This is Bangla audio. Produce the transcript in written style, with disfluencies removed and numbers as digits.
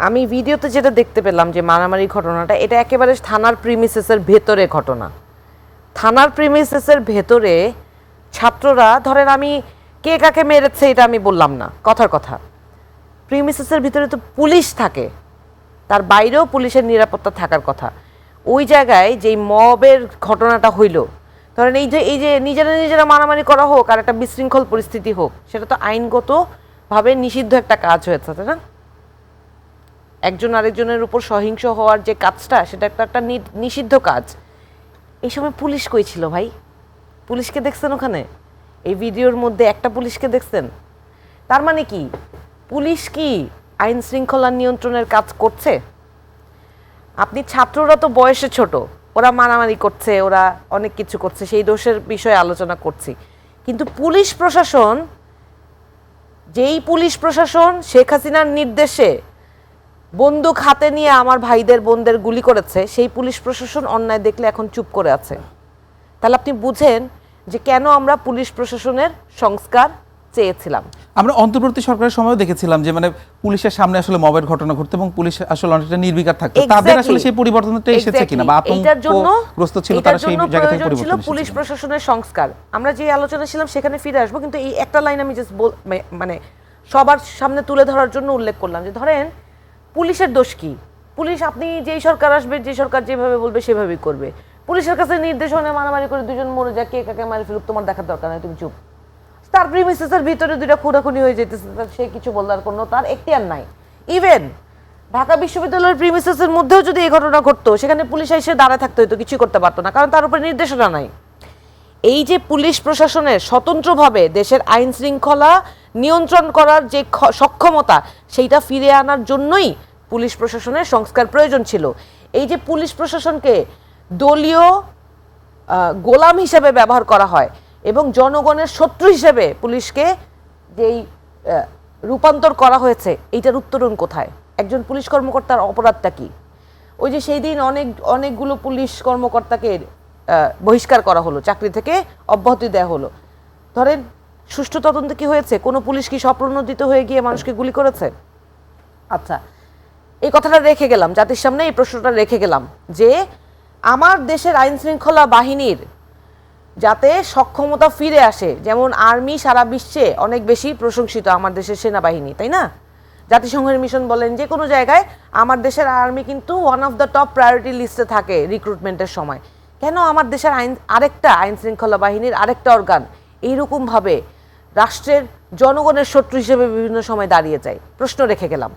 আমি ভিডিওতে যেটা দেখতে পেলাম যে মারামারি ঘটনাটা, এটা একেবারে থানার প্রিমিসেসের ভেতরে ঘটনা। থানার প্রিমিসেসের ভেতরে ছাত্ররা, ধরেন আমি কে কাকে মেরেছে এটা আমি বললাম না, কথার কথা, প্রিমিসেসের ভিতরে তো পুলিশ থাকে, তার বাইরেও পুলিশের নিরাপত্তা থাকার কথা। ওই জায়গায় যেই মবের ঘটনাটা হইল, ধরেন এই যে নিজেরা মারামারি করা হোক আর একটা বিশৃঙ্খল পরিস্থিতি হোক, সেটা তো আইনগতভাবে নিষিদ্ধ একটা কাজ হয়েছে, তাই না? একজন আরেকজনের উপর সহিংস হওয়ার যে কাজটা, সেটা একটা নিষিদ্ধ কাজ। এই সময় পুলিশ কই ছিল ভাই? পুলিশকে দেখছেন ওখানে? এই ভিডিওর মধ্যে একটা পুলিশকে দেখছেন? তার মানে কি পুলিশ কি আইন শৃঙ্খলা নিয়ন্ত্রণের কাজ করছে? আপনি ছাত্ররা তো বয়সে ছোট, ওরা মারামারি করছে, ওরা অনেক কিছু করছে, সেই দোষের বিষয়ে আলোচনা করছি, কিন্তু পুলিশ প্রশাসন, যেই পুলিশ প্রশাসন শেখ হাসিনার নির্দেশে বন্দুক হাতে নিয়ে আমার ভাইদের বোনদের গুলি করেছে, সেই পুলিশ প্রশাসন অন্যায় দেখলে এখন চুপ করে আছে। তাহলে আপনি বুঝেন যে কেন আমরা পুলিশ প্রশাসনের সংস্কার চেয়েছিলাম। আমরা অন্তর্বর্তী সরকারের সময়ও দেখেছিলাম যে মানে পুলিশের সামনে আসলে মবের ঘটনা ঘটতো এবং পুলিশ আসলে অনেকটা নির্বিকার থাকতো। তাদের আসলে সেই পরিবর্তনটা এসেছে কিনা বা আতঙ্কগ্রস্ত ছিল তারা, সেই জায়গা থেকে পরিবর্তন ছিল পুলিশ প্রশাসনের সংস্কার। আমরা যে আলোচনা ছিলাম সেখানে ফিরে আসবো, কিন্তু এই একটা লাইন আমি জাস্ট মানে সবার সামনে তুলে ধরার জন্য উল্লেখ করলাম যে ধরেন পুলিশের দোষ কি? পুলিশ, আপনি যেই সরকার আসবে, যে সরকার যেভাবে বলবে সেভাবেই করবে। পুলিশের কাছে নির্দেশনা মারামারি করে দুজন মরে যায়, কে কাকে মারি ফেলুক তোমার দেখার দরকার নাই, তুমি চুপ। তার প্রিমিসেসের ভিতরে দুইটা খুনাখুনি হয়ে যেতেছে, সে কিছু বলার কোনো তার এখতিয়ার নাই। ইভেন ঢাকা বিশ্ববিদ্যালয়ের প্রিমিসেসের মধ্যেও যদি এই ঘটনা ঘটতো, সেখানে পুলিশ এসে দাঁড়ায় থাকতে হইতো, কিছু করতে পারতো না, কারণ তার উপরে নির্দেশনা নাই। এই যে পুলিশ প্রশাসনের স্বতন্ত্রভাবে দেশের আইন শৃঙ্খলা নিয়ন্ত্রণ করার যে সক্ষমতা, সেইটা ফিরে আনার জন্যই পুলিশ প্রশাসনের সংস্কার প্রয়োজন ছিল। এই যে পুলিশ প্রশাসনকে দলীয় গোলাম হিসেবে ব্যবহার করা হয় এবং জনগণের শত্রু হিসেবে পুলিশকে যেই রূপান্তর করা হয়েছে, এইটার উত্তরণ কোথায়? একজন পুলিশ কর্মকর্তার অপরাধটা কি? ওই যে সেই দিন অনেকগুলো পুলিশ কর্মকর্তাকে বহিষ্কার করা হলো, চাকরি থেকে অব্যাহতি দেওয়া হলো। ধরেন সুষ্ঠু তদন্ত কি হয়েছে? কোনো পুলিশ কি স্বপ্রণোদিত হয়ে গিয়ে মানুষকে গুলি করেছে? আচ্ছা, এই কথাটা রেখে গেলাম, জাতির সামনে এই প্রশ্নটা রেখে গেলাম যে আমার দেশের আইন শৃঙ্খলা বাহিনীর যাতে সক্ষমতা ফিরে আসে, যেমন আর্মি সারা বিশ্বে অনেক বেশি প্রশংসিত আমার দেশের সেনাবাহিনী, তাই না? জাতিসংঘের মিশন বলেন, যে কোনো জায়গায় আমার দেশের আর্মি কিন্তু one of the top priority লিস্টে থাকে রিক্রুটমেন্টের সময়। কেন আমার দেশের আরেকটা আইন শৃঙ্খলা বাহিনীর আরেকটা অর্গান এইরকমভাবে রাষ্ট্রের জনগণের শত্রু হিসেবে বিভিন্ন সময় দাঁড়িয়ে যায়? প্রশ্ন রেখে গেলাম।